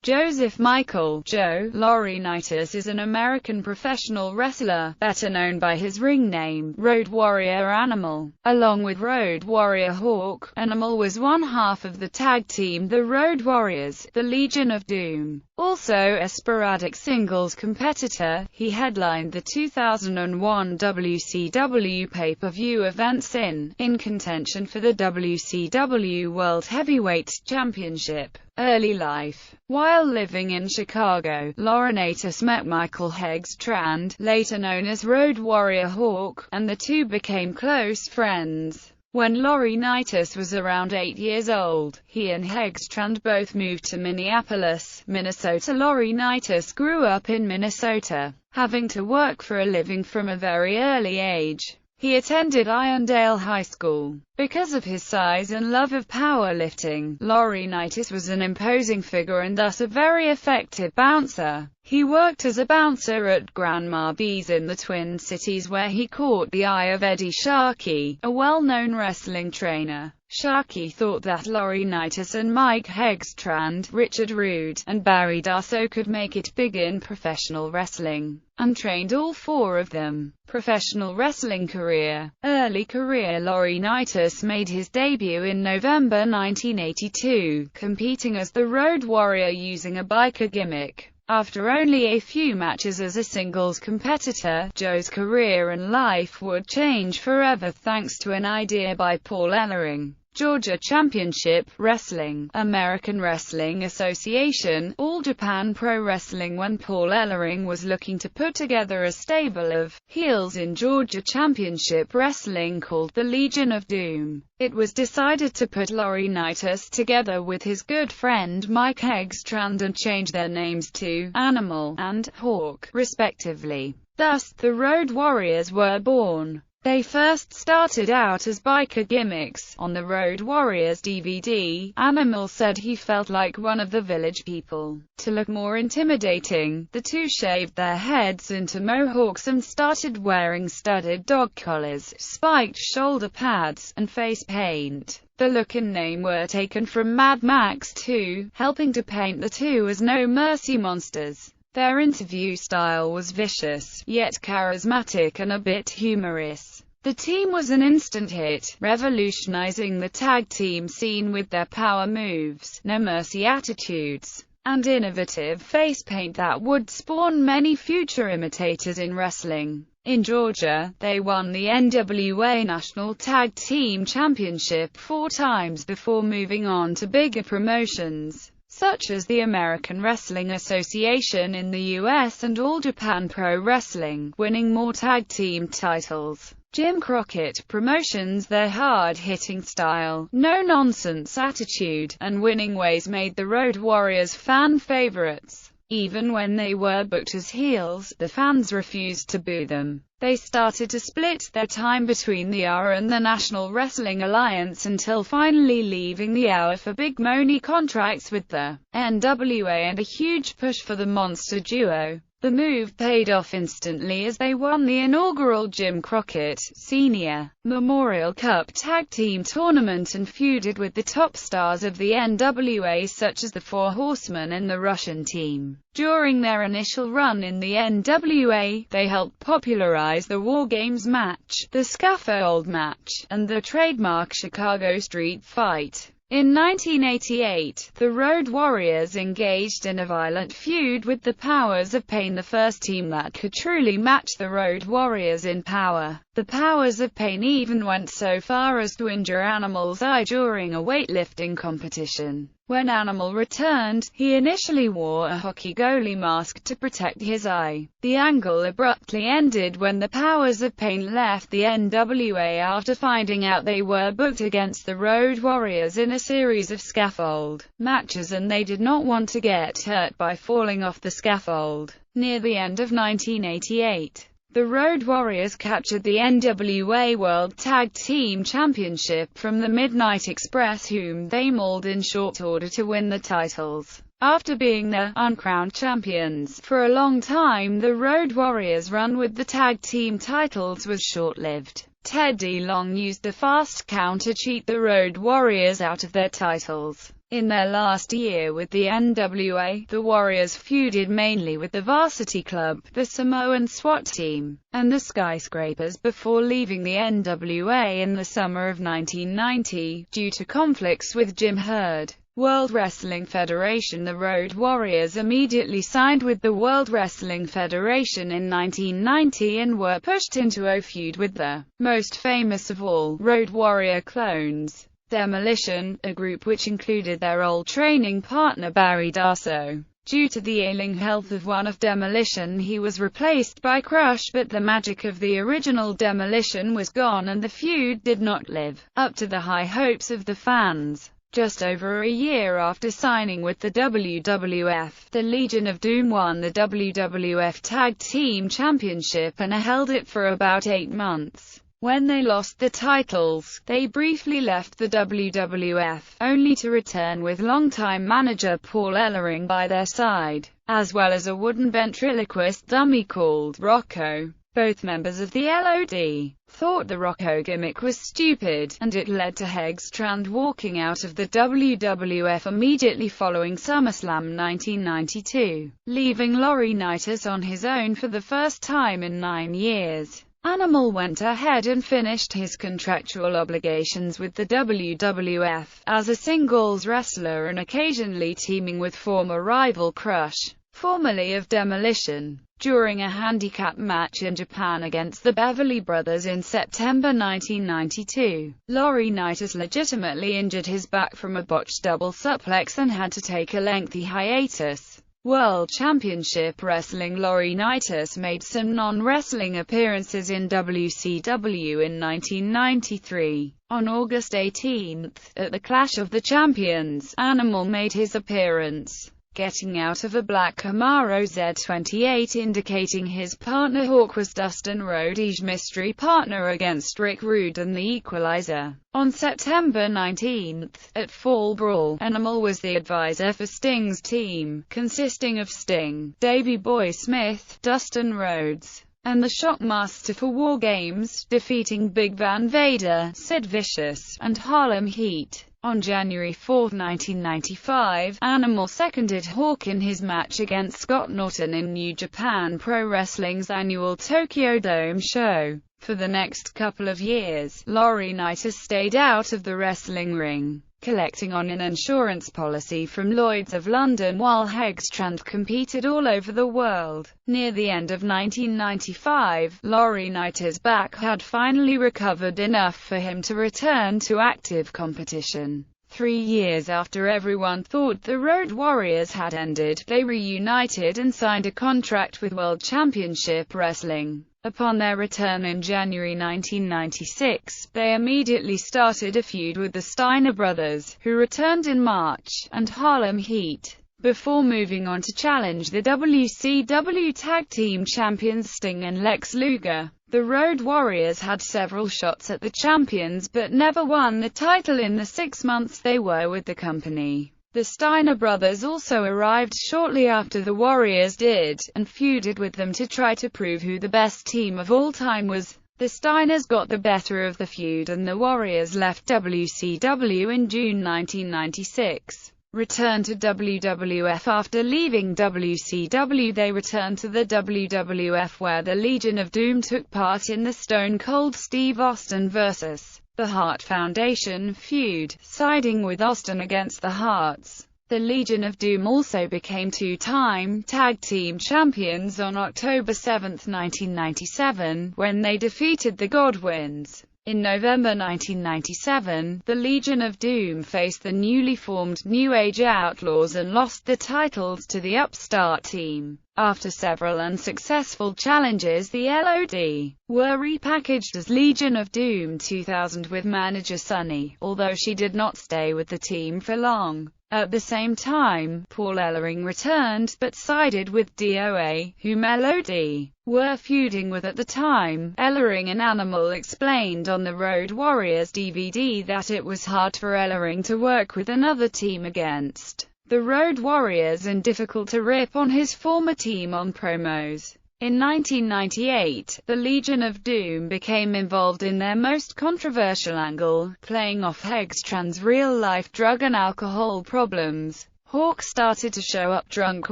Joseph Michael "Joe" Laurinaitis is an American professional wrestler, better known by his ring name, Road Warrior Animal. Along with Road Warrior Hawk, Animal was one half of the tag team The Road Warriors, the Legion of Doom. Also a sporadic singles competitor, he headlined the 2001 WCW pay-per-view events in contention for the WCW World Heavyweight Championship. Early life. While living in Chicago, Laurinaitis met Michael Hegstrand, later known as Road Warrior Hawk, and the two became close friends. When Laurinaitis was around 8 years old, he and Hegstrand both moved to Minneapolis, Minnesota. Laurinaitis grew up in Minnesota, having to work for a living from a very early age. He attended Irondale High School. Because of his size and love of powerlifting, Laurinaitis was an imposing figure and thus a very effective bouncer. He worked as a bouncer at Grandma B's in the Twin Cities, where he caught the eye of Eddie Sharkey, a well-known wrestling trainer. Sharkey thought that Laurinaitis and Mike Hegstrand, Richard Rude, and Barry Darsow could make it big in professional wrestling, and trained all four of them. Professional wrestling career. Early career. Laurinaitis made his debut in November 1982, competing as the Road Warrior using a biker gimmick. After only a few matches as a singles competitor, Joe's career and life would change forever thanks to an idea by Paul Ellering. Georgia Championship Wrestling, American Wrestling Association, All Japan Pro Wrestling. When Paul Ellering was looking to put together a stable of heels in Georgia Championship Wrestling called the Legion of Doom, it was decided to put Laurinaitis together with his good friend Mike Hegstrand and change their names to Animal and Hawk, respectively. Thus, the Road Warriors were born. They first started out as biker gimmicks. On the Road Warriors DVD, Animal said he felt like one of the village people. To look more intimidating, the two shaved their heads into mohawks and started wearing studded dog collars, spiked shoulder pads, and face paint. The look and name were taken from Mad Max 2, helping to paint the two as No Mercy monsters. Their interview style was vicious, yet charismatic and a bit humorous. The team was an instant hit, revolutionizing the tag team scene with their power moves, no mercy attitudes, and innovative face paint that would spawn many future imitators in wrestling. In Georgia, they won the NWA National Tag Team Championship 4 times before moving on to bigger promotions, such as the American Wrestling Association in the US and All Japan Pro Wrestling, winning more tag team titles. Jim Crockett Promotions. Their hard-hitting style, no-nonsense attitude, and winning ways made the Road Warriors fan favorites. Even when they were booked as heels, the fans refused to boo them. They started to split their time between the Hour and the National Wrestling Alliance until finally leaving the Hour for big money contracts with the NWA and a huge push for the Monster Duo. The move paid off instantly as they won the inaugural Jim Crockett Sr. Memorial Cup Tag Team Tournament and feuded with the top stars of the NWA such as the Four Horsemen and the Russian Team. During their initial run in the NWA, they helped popularize the War Games match, the Scaffold match, and the trademark Chicago Street Fight. In 1988, the Road Warriors engaged in a violent feud with the Powers of Pain, the first team that could truly match the Road Warriors in power. The Powers of Pain even went so far as to injure Animal's eye during a weightlifting competition. When Animal returned, he initially wore a hockey goalie mask to protect his eye. The angle abruptly ended when the Powers of Pain left the NWA after finding out they were booked against the Road Warriors in a series of scaffold matches and they did not want to get hurt by falling off the scaffold. Near the end of 1988, the Road Warriors captured the NWA World Tag Team Championship from the Midnight Express, whom they mauled in short order to win the titles. After being the uncrowned champions for a long time, the Road Warriors' run with the tag team titles was short-lived. Teddy Long used a fast count to cheat the Road Warriors out of their titles. In their last year with the NWA, the Warriors feuded mainly with the Varsity Club, the Samoan SWAT team, and the Skyscrapers before leaving the NWA in the summer of 1990, due to conflicts with Jim Herd. World Wrestling Federation. The Road Warriors immediately signed with the World Wrestling Federation in 1990 and were pushed into a feud with the most famous of all Road Warrior clones, Demolition, a group which included their old training partner Barry Darsow. Due to the ailing health of one of Demolition, he was replaced by Crush, but the magic of the original Demolition was gone and the feud did not live up to the high hopes of the fans. Just over a year after signing with the WWF, the Legion of Doom won the WWF Tag Team Championship and held it for about 8 months. When they lost the titles, they briefly left the WWF, only to return with longtime manager Paul Ellering by their side, as well as a wooden ventriloquist dummy called Rocco. Both members of the LOD thought the Rocco gimmick was stupid, and it led to Hegstrand walking out of the WWF immediately following SummerSlam 1992, leaving Laurinaitis on his own for the first time in 9 years. Animal went ahead and finished his contractual obligations with the WWF, as a singles wrestler and occasionally teaming with former rival Crush, formerly of Demolition, during a handicap match in Japan against the Beverly Brothers in September 1992. Laurinaitis legitimately injured his back from a botched double suplex and had to take a lengthy hiatus. World Championship Wrestling. Laurinaitis made some non-wrestling appearances in WCW in 1993. On August 18, at the Clash of the Champions, Animal made his appearance, getting out of a black Camaro Z28, indicating his partner Hawk was Dustin Rhodes' mystery partner against Rick Rude and the Equalizer. On September 19, at Fall Brawl, Animal was the advisor for Sting's team, consisting of Sting, Davey Boy Smith, Dustin Rhodes, and the Shockmaster for War Games, defeating Big Van Vader, Sid Vicious, and Harlem Heat. On January 4, 1995, Animal seconded Hawk in his match against Scott Norton in New Japan Pro Wrestling's annual Tokyo Dome show. For the next couple of years, Laurinaitis stayed out of the wrestling ring, collecting on an insurance policy from Lloyd's of London while Hegstrand competed all over the world. Near the end of 1995, Laurinaitis' back had finally recovered enough for him to return to active competition. 3 years after everyone thought the Road Warriors had ended, they reunited and signed a contract with World Championship Wrestling. Upon their return in January 1996, they immediately started a feud with the Steiner brothers, who returned in March, and Harlem Heat, before moving on to challenge the WCW Tag Team Champions Sting and Lex Luger. The Road Warriors had several shots at the champions but never won the title in the 6 months they were with the company. The Steiner brothers also arrived shortly after the Warriors did, and feuded with them to try to prove who the best team of all time was. The Steiners got the better of the feud and the Warriors left WCW in June 1996. Returned to WWF. After leaving WCW, they returned to the WWF, where the Legion of Doom took part in the Stone Cold Steve Austin vs. the Hart Foundation feud, siding with Austin against the Harts. The Legion of Doom also became 2-time tag team champions on October 7, 1997, when they defeated the Godwins. In November 1997, the Legion of Doom faced the newly formed New Age Outlaws and lost the titles to the Upstart team. After several unsuccessful challenges, the LOD were repackaged as Legion of Doom 2000 with manager Sunny, although she did not stay with the team for long. At the same time, Paul Ellering returned, but sided with DOA, whom LOD were feuding with at the time. Ellering and Animal explained on the Road Warriors DVD that it was hard for Ellering to work with another team against the Road Warriors and difficult to rip on his former team on promos. In 1998, the Legion of Doom became involved in their most controversial angle, playing off Hegstrand's real-life drug and alcohol problems. Hawk started to show up drunk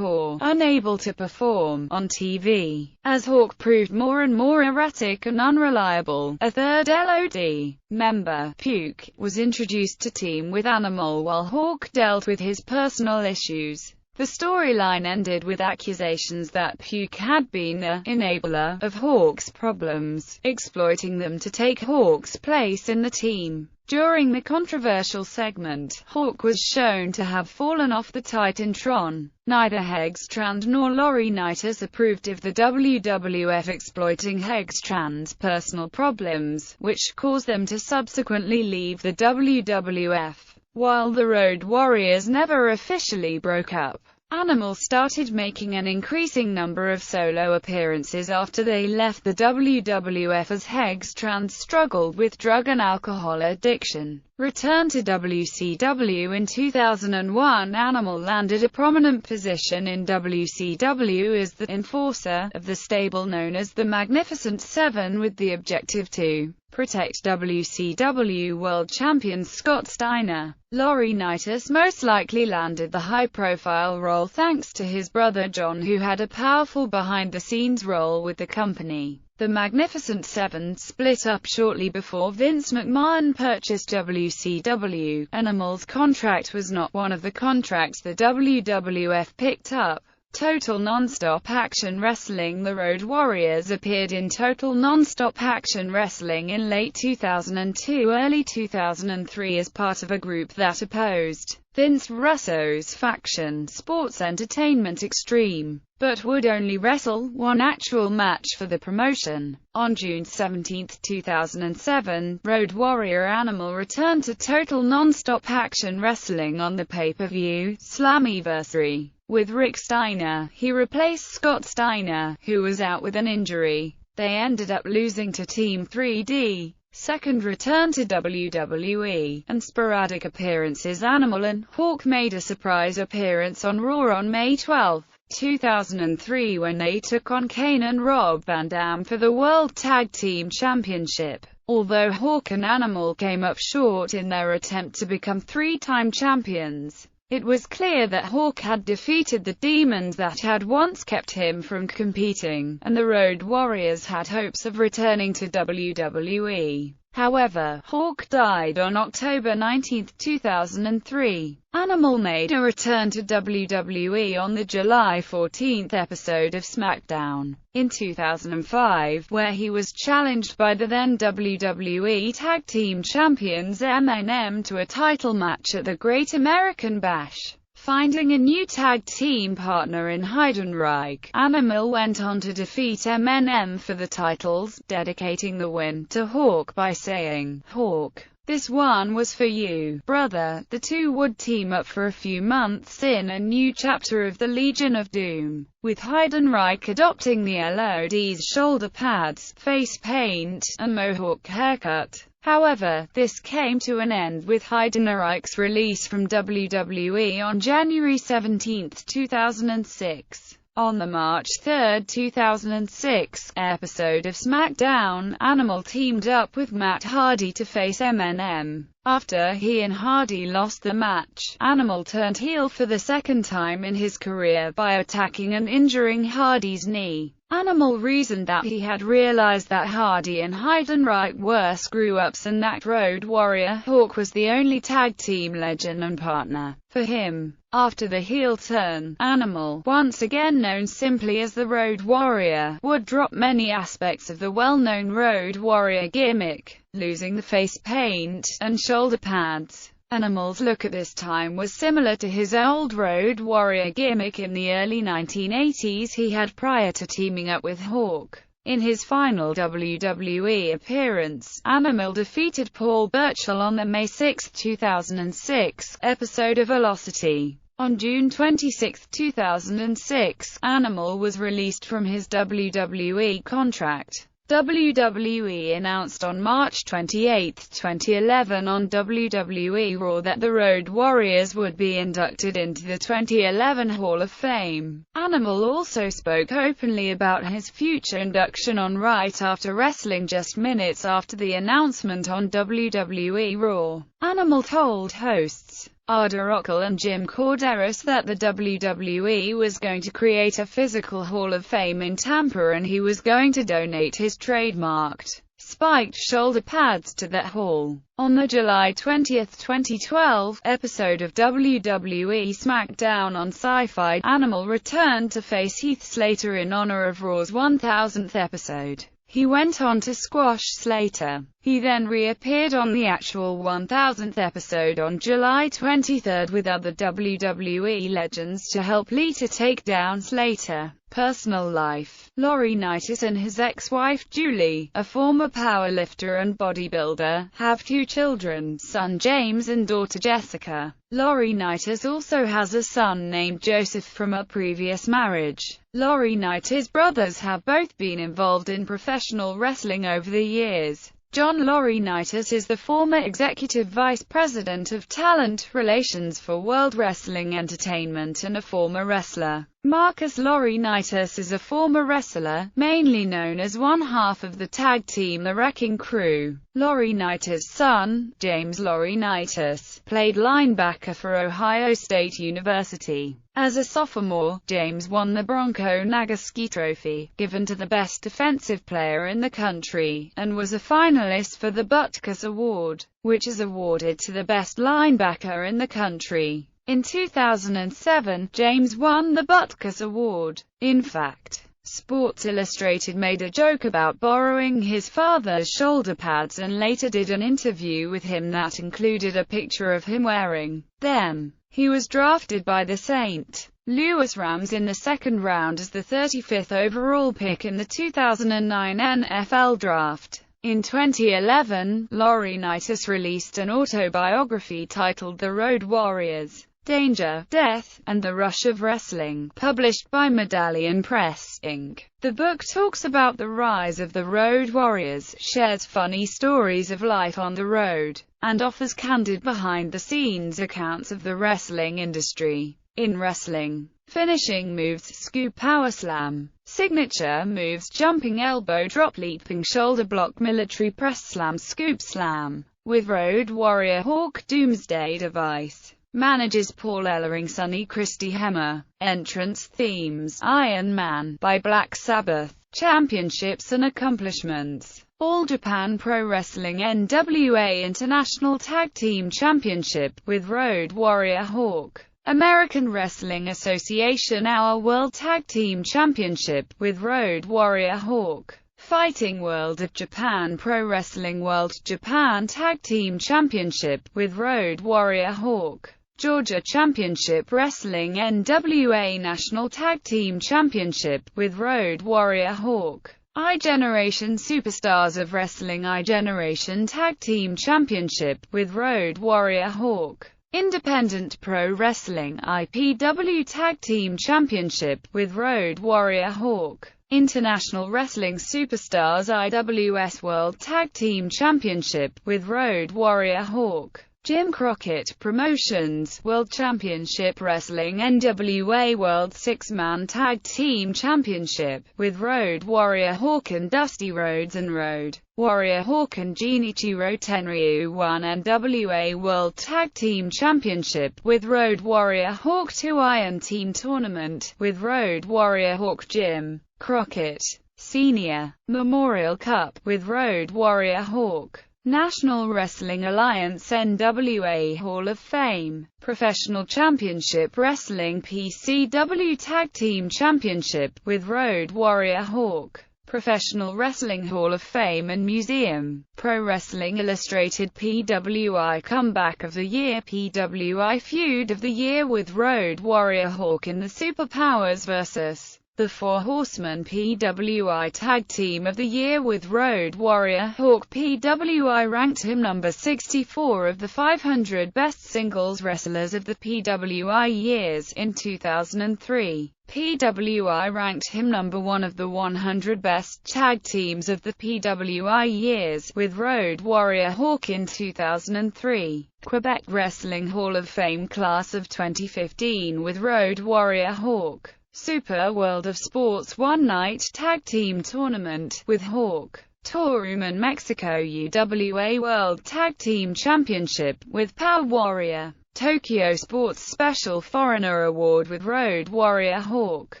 or unable to perform on TV. As Hawk proved more and more erratic and unreliable, a third LOD member, Puke, was introduced to team with Animal while Hawk dealt with his personal issues. The storyline ended with accusations that Puke had been the enabler of Hawk's problems, exploiting them to take Hawk's place in the team. During the controversial segment, Hawk was shown to have fallen off the Titantron. Neither Hegstrand nor Laurinaitis approved of the WWF exploiting Hegstrand's personal problems, which caused them to subsequently leave the WWF. While the Road Warriors never officially broke up, Animal started making an increasing number of solo appearances after they left the WWF as Hegstrand struggled with drug and alcohol addiction. Returned to WCW in 2001, Animal landed a prominent position in WCW as the enforcer of the stable known as the Magnificent Seven, with the objective to protect WCW World Champion Scott Steiner. Laurinaitis most likely landed the high-profile role thanks to his brother John, who had a powerful behind-the-scenes role with the company. The Magnificent Seven split up shortly before Vince McMahon purchased WCW. Animal's contract was not one of the contracts the WWF picked up. Total Nonstop Action Wrestling. The Road Warriors appeared in Total Nonstop Action Wrestling in late 2002, early 2003 as part of a group that opposed Vince Russo's faction, Sports Entertainment Extreme, but would only wrestle one actual match for the promotion. On June 17, 2007, Road Warrior Animal returned to Total Nonstop Action Wrestling on the pay-per-view Slammiversary. With Rick Steiner, he replaced Scott Steiner, who was out with an injury. They ended up losing to Team 3D. Second return to WWE, and sporadic appearances. Animal and Hawk made a surprise appearance on Raw on May 12, 2003 when they took on Kane and Rob Van Dam for the World Tag Team Championship. Although Hawk and Animal came up short in their attempt to become three-time champions, it was clear that Hawk had defeated the demons that had once kept him from competing, and the Road Warriors had hopes of returning to WWE. However, Hawk died on October 19, 2003. Animal made a return to WWE on the July 14 episode of SmackDown in 2005, where he was challenged by the then WWE Tag Team Champions MNM to a title match at the Great American Bash. Finding a new tag team partner in Heidenreich, Animal went on to defeat MNM for the titles, dedicating the win to Hawk by saying, "Hawk, this one was for you, brother." The two would team up for a few months in a new chapter of the Legion of Doom, with Heidenreich adopting the LOD's shoulder pads, face paint, and mohawk haircut. However, this came to an end with Heidenreich's release from WWE on January 17, 2006. On the March 3, 2006, episode of SmackDown, Animal teamed up with Matt Hardy to face MNM. After he and Hardy lost the match, Animal turned heel for the second time in his career by attacking and injuring Hardy's knee. Animal reasoned that he had realized that Hardy and Heidenreich were screw-ups and that Road Warrior Hawk was the only tag team legend and partner for him. After the heel turn, Animal, once again known simply as the Road Warrior, would drop many aspects of the well-known Road Warrior gimmick, losing the face paint and shoulder pads. Animal's look at this time was similar to his old Road Warrior gimmick in the early 1980s he had prior to teaming up with Hawk. In his final WWE appearance, Animal defeated Paul Burchill on the May 6, 2006, episode of Velocity. On June 26, 2006, Animal was released from his WWE contract. WWE announced on March 28, 2011 on WWE Raw that the Road Warriors would be inducted into the 2011 Hall of Fame. Animal also spoke openly about his future induction on Right After Wrestling just minutes after the announcement on WWE Raw. Animal told hosts Ada Rockel and Jim Corderas that the WWE was going to create a physical Hall of Fame in Tampa and he was going to donate his trademarked spiked shoulder pads to that hall. On the July 20, 2012, episode of WWE SmackDown on Sci-Fi, Animal returned to face Heath Slater in honor of Raw's 1000th episode. He went on to squash Slater. He then reappeared on the actual 1000th episode on July 23 with other WWE legends to help Lita take down Slater. Personal life. Laurinaitis and his ex-wife Julie, a former powerlifter and bodybuilder, have 2 children, son James and daughter Jessica. Laurinaitis also has a son named Joseph from a previous marriage. Laurinaitis' brothers have both been involved in professional wrestling over the years. John Laurinaitis is the former Executive Vice President of Talent Relations for World Wrestling Entertainment and a former wrestler. Marcus Laurinaitis is a former wrestler, mainly known as one half of the tag team The Wrecking Crew. Laurinaitis' son, James Laurinaitis, played linebacker for Ohio State University. As a sophomore, James won the Bronco Nagurski Trophy, given to the best defensive player in the country, and was a finalist for the Butkus Award, which is awarded to the best linebacker in the country. In 2007, James won the Butkus Award. In fact, Sports Illustrated made a joke about borrowing his father's shoulder pads and later did an interview with him that included a picture of him wearing them. He was drafted by the St. Louis Rams in the second round as the 35th overall pick in the 2009 NFL Draft. In 2011, Laurinaitis released an autobiography titled The Road Warriors: Danger, Death, and the Rush of Wrestling, published by Medallion Press, Inc. The book talks about the rise of the Road Warriors, shares funny stories of life on the road, and offers candid behind-the-scenes accounts of the wrestling industry. In wrestling, finishing moves: scoop power slam, signature moves: jumping elbow drop, leaping shoulder block, military press slam, scoop slam, with Road Warrior Hawk, Doomsday Device. Managers: Paul Ellering, Sonny Christie Hemmer. Entrance themes: Iron Man by Black Sabbath. Championships and accomplishments: All Japan Pro Wrestling NWA International Tag Team Championship, with Road Warrior Hawk. American Wrestling Association Our World Tag Team Championship, with Road Warrior Hawk. Fighting World of Japan Pro Wrestling World Japan Tag Team Championship, with Road Warrior Hawk. Georgia Championship Wrestling NWA National Tag Team Championship, with Road Warrior Hawk. I-Generation Superstars of Wrestling I-Generation Tag Team Championship, with Road Warrior Hawk. Independent Pro Wrestling IPW Tag Team Championship, with Road Warrior Hawk. International Wrestling Superstars IWS World Tag Team Championship, with Road Warrior Hawk. Jim Crockett Promotions World Championship Wrestling NWA World Six-Man Tag Team Championship, with Road Warrior Hawk and Dusty Rhodes and Road Warrior Hawk and Genichiro Tenryu. 1 NWA World Tag Team Championship, with Road Warrior Hawk. 2 Iron Team Tournament, with Road Warrior Hawk. Jim Crockett Senior Memorial Cup, with Road Warrior Hawk. National Wrestling Alliance NWA Hall of Fame. Professional Championship Wrestling PCW Tag Team Championship, with Road Warrior Hawk. Professional Wrestling Hall of Fame and Museum. Pro Wrestling Illustrated PWI Comeback of the Year, PWI Feud of the Year, with Road Warrior Hawk in the Superpowers vs. The Four Horsemen PWI Tag Team of the Year with Road Warrior Hawk. PWI ranked him number 64 of the 500 best singles wrestlers of the PWI years in 2003. PWI ranked him number 1 of the 100 best tag teams of the PWI years, with Road Warrior Hawk in 2003. Quebec Wrestling Hall of Fame Class of 2015 with Road Warrior Hawk. Super World of Sports One Night Tag Team Tournament with Hawk. Toruman Mexico UWA World Tag Team Championship with Power Warrior. Tokyo Sports Special Foreigner Award with Road Warrior Hawk.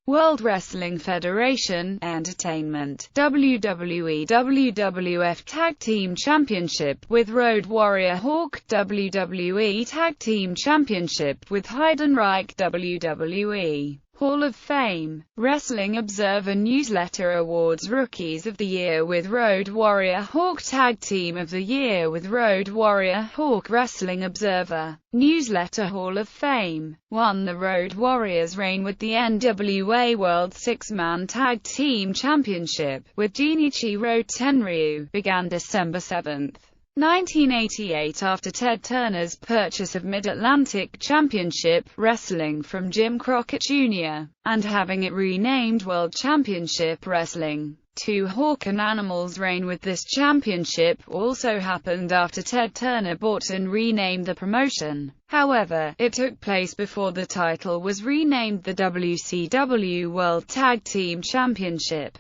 World Wrestling Federation Entertainment WWE WWF Tag Team Championship with Road Warrior Hawk. WWE Tag Team Championship with Heidenreich. WWE Hall of Fame. Wrestling Observer Newsletter Awards. Rookies of the Year with Road Warrior Hawk. Tag Team of the Year with Road Warrior Hawk. Wrestling Observer Newsletter Hall of Fame. Won the Road Warriors reign with the NWA World Six-Man Tag Team Championship with Genichiro Tenryu. Began December 7, 1988 after Ted Turner's purchase of Mid-Atlantic Championship Wrestling from Jim Crockett Jr., and having it renamed World Championship Wrestling. 2 Hawk and Animal's reign with this championship also happened after Ted Turner bought and renamed the promotion. However, it took place before the title was renamed the WCW World Tag Team Championship.